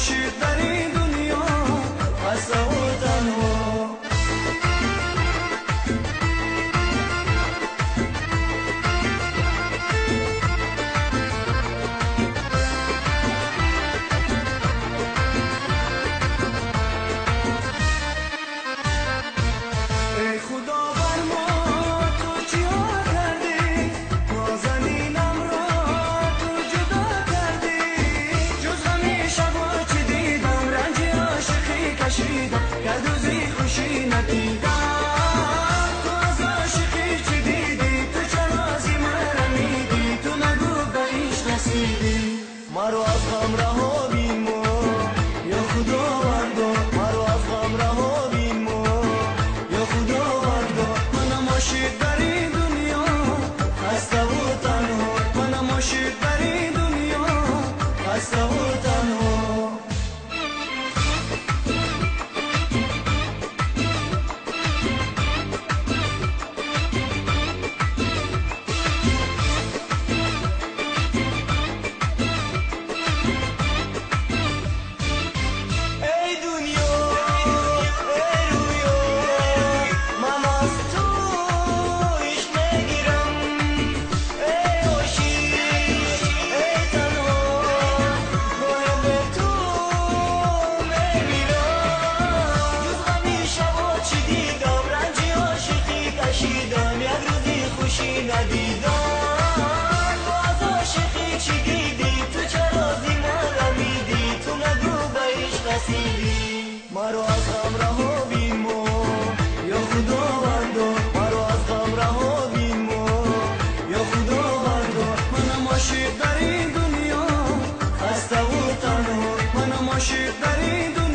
عاشق در این دنیا خسته و تنها. ای خدا بر ما تو چیا کردی، نازنینم را تو جدا کردی. جز غم شبا چه دیدم، رنج عاشقی کشیدم که روزی خوشی ندیدم. تو از عاشقی چه دیدی، تو چرا از من میدی، تو نگو به عشق رسیدی. مرا از غم رها بین ما یا خداوندا، مرا از غم رها بین ما یا خداوندا. منم عاشق در این دنیا خسته و تنها، منم عاشق در این دنیا خسته و تنها. ندیدم تو از عاشقی چی دیدی، تو چرا زی من رمیدی، تو نگو به عشق رسیدی. مرا از غم رها بین ما یا خداوندا، مرا از غم رها بین ما یا خداوندا. منم عاشق در این دنیا خسته و تنها، منم عاشق در این دنیا